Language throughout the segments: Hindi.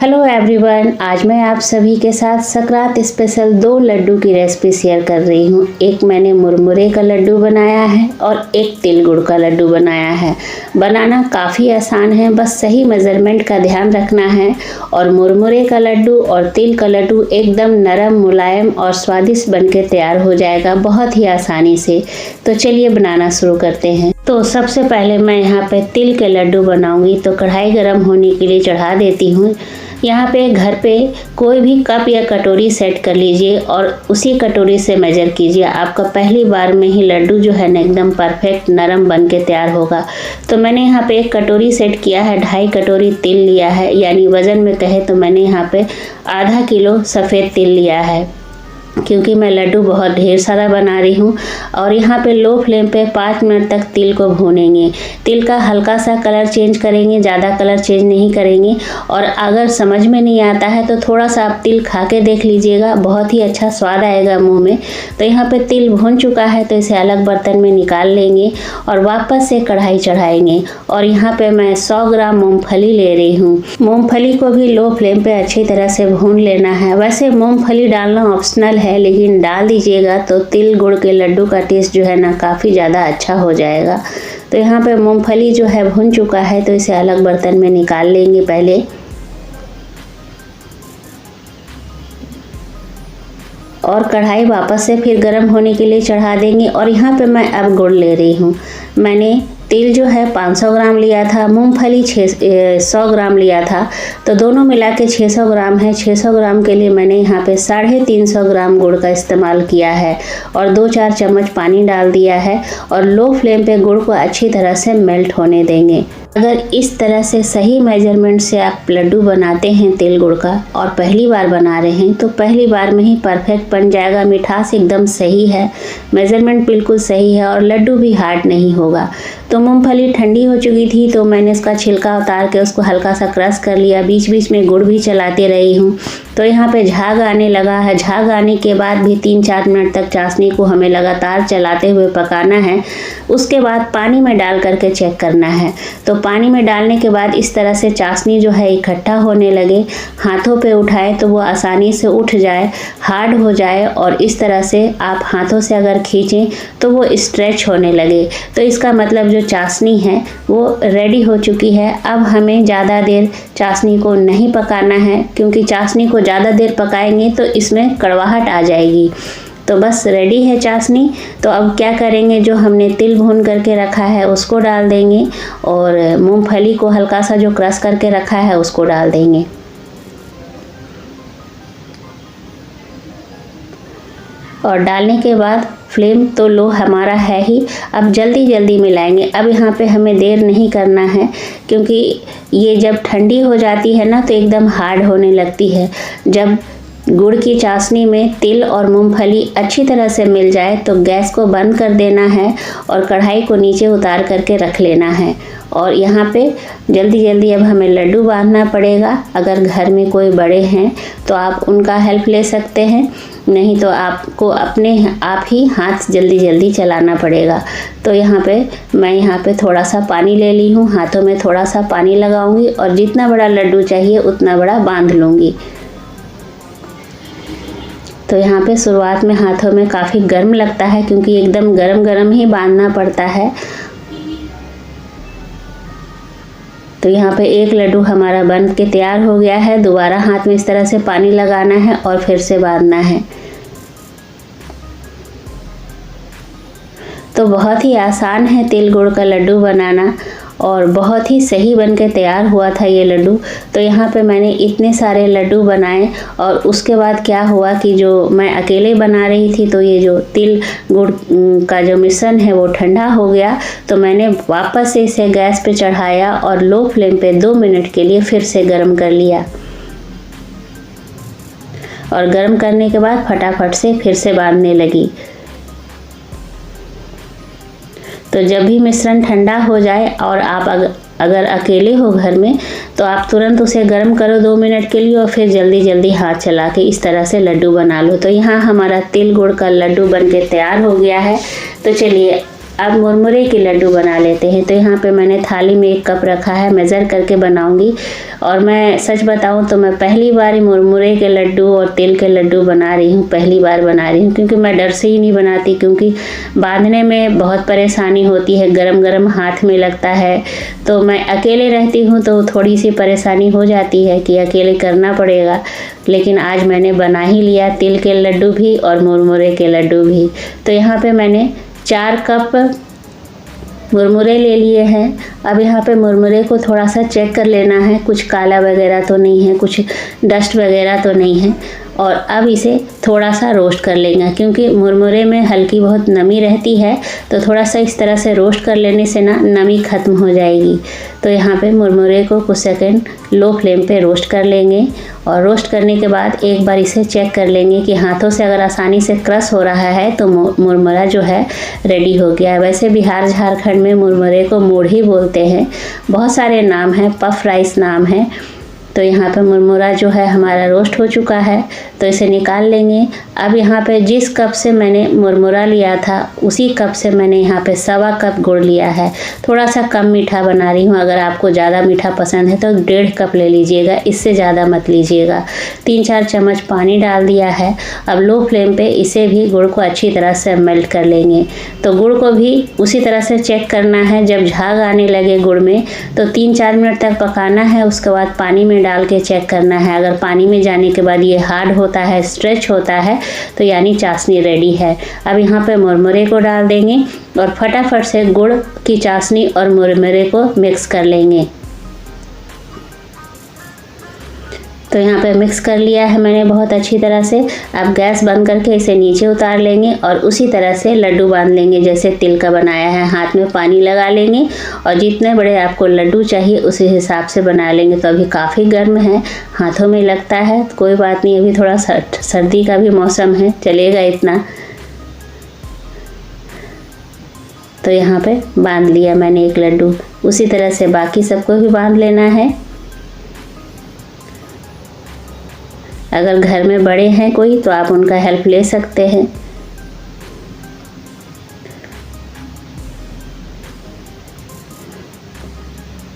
हेलो एवरीवन, आज मैं आप सभी के साथ संक्रांत स्पेशल 2 लड्डू की रेसिपी शेयर कर रही हूँ। एक मैंने मुरमुरे का लड्डू बनाया है और एक तिल गुड़ का लड्डू बनाया है। बनाना काफ़ी आसान है, बस सही मेज़रमेंट का ध्यान रखना है। और मुरमुरे का लड्डू और तिल का लड्डू एकदम नरम, मुलायम और स्वादिष्ट बनके तैयार हो जाएगा बहुत ही आसानी से। तो चलिए बनाना शुरू करते हैं। तो सबसे पहले मैं यहाँ पे तिल के लड्डू बनाऊंगी। तो कढ़ाई गर्म होने के लिए चढ़ा देती हूँ। यहाँ पे घर पे कोई भी कप या कटोरी सेट कर लीजिए और उसी कटोरी से मेजर कीजिए। आपका पहली बार में ही लड्डू जो है ना एकदम परफेक्ट नरम बन के तैयार होगा। तो मैंने यहाँ पे एक कटोरी सेट किया है, 2.5 कटोरी तिल लिया है, यानी वज़न में कहे तो मैंने यहाँ पे आधा किलो सफ़ेद तिल लिया है, क्योंकि मैं लड्डू बहुत ढेर सारा बना रही हूँ। और यहाँ पे लो फ्लेम पे 5 मिनट तक तिल को भूनेंगे। तिल का हल्का सा कलर चेंज करेंगे, ज़्यादा कलर चेंज नहीं करेंगे। और अगर समझ में नहीं आता है तो थोड़ा सा आप तिल खा के देख लीजिएगा, बहुत ही अच्छा स्वाद आएगा मुंह में। तो यहाँ पे तिल भून चुका है, तो इसे अलग बर्तन में निकाल लेंगे और वापस से कढ़ाई चढ़ाएंगे। और यहाँ पे मैं 100 ग्राम मूँगफली ले रही हूँ। मूँगफली को भी लो फ्लेम पे अच्छी तरह से भून लेना है। वैसे मूँगफली डालना ऑप्शनल है, लेकिन डाल दीजिएगा तो तिल गुड़ के लड्डू का टेस्ट जो है ना काफ़ी ज़्यादा अच्छा हो जाएगा। तो यहाँ पे मूंगफली जो है भुन चुका है, तो इसे अलग बर्तन में निकाल लेंगे पहले। और कढ़ाई वापस से फिर गर्म होने के लिए चढ़ा देंगे। और यहाँ पे मैं अब गुड़ ले रही हूँ। मैंने तिल जो है 500 ग्राम लिया था, मूंगफली 100 ग्राम लिया था, तो दोनों मिला के 600 ग्राम है। 600 ग्राम के लिए मैंने यहाँ पे 350 ग्राम गुड़ का इस्तेमाल किया है और 2-4 चम्मच पानी डाल दिया है। और लो फ्लेम पे गुड़ को अच्छी तरह से मेल्ट होने देंगे। अगर इस तरह से सही मेजरमेंट से आप लड्डू बनाते हैं तिल गुड़ का और पहली बार बना रहे हैं, तो पहली बार में ही परफेक्ट बन जाएगा। मिठास एकदम सही है, मेजरमेंट बिल्कुल सही है और लड्डू भी हार्ड नहीं होगा। तो मूंगफली ठंडी हो चुकी थी, तो मैंने इसका छिलका उतार के उसको हल्का सा क्रश कर लिया। बीच बीच में गुड़ भी चलाते रही हूँ। तो यहाँ पे झाग आने लगा है। झाग आने के बाद भी 3-4 मिनट तक चाशनी को हमें लगातार चलाते हुए पकाना है। उसके बाद पानी में डाल करके चेक करना है। तो पानी में डालने के बाद इस तरह से चाशनी जो है इकट्ठा होने लगे, हाथों पे उठाए तो वो आसानी से उठ जाए, हार्ड हो जाए। और इस तरह से आप हाथों से अगर खींचें तो वो स्ट्रेच होने लगे, तो इसका मतलब जो चाशनी है वो रेडी हो चुकी है। अब हमें ज़्यादा देर चाशनी को नहीं पकाना है, क्योंकि चाशनी को ज़्यादा देर पकाएंगे तो इसमें कड़वाहट आ जाएगी। तो बस रेडी है चाशनी। तो अब क्या करेंगे, जो हमने तिल भून करके रखा है उसको डाल देंगे और मूंगफली को हल्का सा जो क्रश करके रखा है उसको डाल देंगे। और डालने के बाद फ्लेम तो लो हमारा है ही। अब जल्दी जल्दी मिलाएंगे। अब यहाँ पे हमें देर नहीं करना है, क्योंकि ये जब ठंडी हो जाती है ना तो एकदम हार्ड होने लगती है। जब गुड़ की चाशनी में तिल और मूंगफली अच्छी तरह से मिल जाए तो गैस को बंद कर देना है और कढ़ाई को नीचे उतार करके रख लेना है। और यहाँ पे जल्दी जल्दी अब हमें लड्डू बांधना पड़ेगा। अगर घर में कोई बड़े हैं तो आप उनका हेल्प ले सकते हैं, नहीं तो आपको अपने आप ही हाथ जल्दी जल्दी चलाना पड़ेगा। तो यहाँ पे थोड़ा सा पानी ले ली हूँ, हाथों में थोड़ा सा पानी लगाऊंगी और जितना बड़ा लड्डू चाहिए उतना बड़ा बांध लूँगी। तो यहाँ पे शुरुआत में हाथों में काफ़ी गर्म लगता है, क्योंकि एकदम गरम गरम ही बांधना पड़ता है। तो यहाँ पे एक लड्डू हमारा बन के तैयार हो गया है। दोबारा हाथ में इस तरह से पानी लगाना है और फिर से बांधना है। तो बहुत ही आसान है तिल गुड़ का लड्डू बनाना और बहुत ही सही बन के तैयार हुआ था ये लड्डू। तो यहाँ पे मैंने इतने सारे लड्डू बनाए और उसके बाद क्या हुआ कि जो मैं अकेले बना रही थी, तो ये जो तिल गुड़ का जो मिश्रण है वो ठंडा हो गया। तो मैंने वापस से इसे गैस पे चढ़ाया और लो फ्लेम पे 2 मिनट के लिए फिर से गर्म कर लिया। और गर्म करने के बाद फटाफट से फिर से बांधने लगी। तो जब भी मिश्रण ठंडा हो जाए और आप अगर अकेले हो घर में, तो आप तुरंत उसे गर्म करो 2 मिनट के लिए और फिर जल्दी जल्दी हाथ चला के इस तरह से लड्डू बना लो। तो यहाँ हमारा तिल गुड़ का लड्डू बन के तैयार हो गया है। तो चलिए अब मुरमुरे के लड्डू बना लेते हैं। तो यहाँ पे मैंने थाली में 1 कप रखा है, मेज़र करके बनाऊंगी। और मैं सच बताऊं तो मैं पहली बार मुरमुरे के लड्डू और तिल के लड्डू बना रही हूँ, पहली बार बना रही हूँ, क्योंकि मैं डर से ही नहीं बनाती, क्योंकि बांधने में बहुत परेशानी होती है, गरम गरम हाथ में लगता है। तो मैं अकेले रहती हूँ तो थोड़ी सी परेशानी हो जाती है कि अकेले करना पड़ेगा। लेकिन आज मैंने बना ही लिया तिल के लड्डू भी और मुरमुरे के लड्डू भी। तो यहाँ पे मैंने 4 कप मुरमुरे ले लिए हैं। अब यहाँ पे मुरमुरे को थोड़ा सा चेक कर लेना है, कुछ काला वगैरह तो नहीं है, कुछ डस्ट वगैरह तो नहीं है। और अब इसे थोड़ा सा रोस्ट कर लेंगे, क्योंकि मुरमुरे में हल्की बहुत नमी रहती है। तो थोड़ा सा इस तरह से रोस्ट कर लेने से ना नमी ख़त्म हो जाएगी। तो यहाँ पे मुरमुरे को कुछ सेकंड लो फ्लेम पे रोस्ट कर लेंगे। और रोस्ट करने के बाद एक बार इसे चेक कर लेंगे कि हाथों से अगर आसानी से क्रश हो रहा है तो मुरमुरा जो है रेडी हो गया है। वैसे बिहार झारखंड में मुरमुरे को मोढ़ी बोलते हैं, बहुत सारे नाम हैं, पफ राइस नाम है। तो यहाँ पे मुरमुरा जो है हमारा रोस्ट हो चुका है, तो इसे निकाल लेंगे। अब यहाँ पे जिस कप से मैंने मुरमुरा लिया था उसी कप से मैंने यहाँ पे 1.25 कप गुड़ लिया है। थोड़ा सा कम मीठा बना रही हूँ, अगर आपको ज़्यादा मीठा पसंद है तो 1.5 कप ले लीजिएगा, इससे ज़्यादा मत लीजिएगा। 3-4 चम्मच पानी डाल दिया है। अब लो फ्लेम पे इसे भी गुड़ को अच्छी तरह से मेल्ट कर लेंगे। तो गुड़ को भी उसी तरह से चेक करना है, जब झाग आने लगे गुड़ में तो 3-4 मिनट तक पकाना है। उसके बाद पानी में डाल के चेक करना है। अगर पानी में जाने के बाद ये हार्ड होता है, स्ट्रेच होता है, तो यानी चाशनी रेडी है। अब यहाँ पे मुरमुरे को डाल देंगे और फटाफट से गुड़ की चाशनी और मुरमुरे को मिक्स कर लेंगे। तो यहाँ पे मिक्स कर लिया है मैंने बहुत अच्छी तरह से। अब गैस बंद करके इसे नीचे उतार लेंगे और उसी तरह से लड्डू बांध लेंगे जैसे तिल का बनाया है। हाथ में पानी लगा लेंगे और जितने बड़े आपको लड्डू चाहिए उसी हिसाब से बना लेंगे। तो अभी काफ़ी गर्म है, हाथों में लगता है, तो कोई बात नहीं, अभी थोड़ा सर्दी का भी मौसम है, चलेगा इतना। तो यहाँ पे बांध लिया मैंने 1 लड्डू, उसी तरह से बाकी सबको भी बांध लेना है। अगर घर में बड़े हैं कोई तो आप उनका हेल्प ले सकते हैं।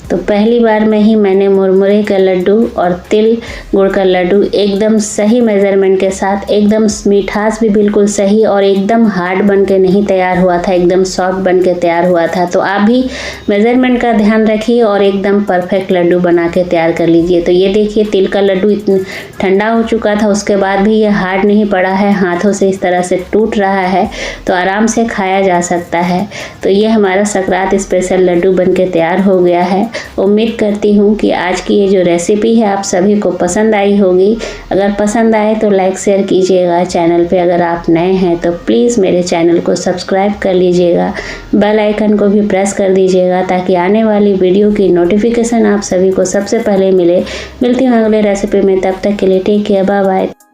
तो पहली बार में ही मैंने मुरमुरे का लड्डू और तिल गुड़ का लड्डू एकदम सही मेज़रमेंट के साथ, एकदम मिठास भी बिल्कुल सही और एकदम हार्ड बन के नहीं तैयार हुआ था, एकदम सॉफ्ट बन के तैयार हुआ था। तो आप भी मेज़रमेंट का ध्यान रखिए और एकदम परफेक्ट लड्डू बना के तैयार कर लीजिए। तो ये देखिए तिल का लड्डू इतना ठंडा हो चुका था, उसके बाद भी ये हार्ड नहीं पड़ा है, हाथों से इस तरह से टूट रहा है, तो आराम से खाया जा सकता है। तो ये हमारा संक्रांत स्पेशल लड्डू बन के तैयार हो गया है। उम्मीद करती हूँ कि आज की ये जो रेसिपी है आप सभी को पसंद आई होगी। अगर पसंद आए तो लाइक शेयर कीजिएगा। चैनल पे अगर आप नए हैं तो प्लीज़ मेरे चैनल को सब्सक्राइब कर लीजिएगा, बेल आइकन को भी प्रेस कर दीजिएगा ताकि आने वाली वीडियो की नोटिफिकेशन आप सभी को सबसे पहले मिले। मिलती हूँ अगले रेसिपी में, तब तक के लिए टेक केयर, बाय बाय।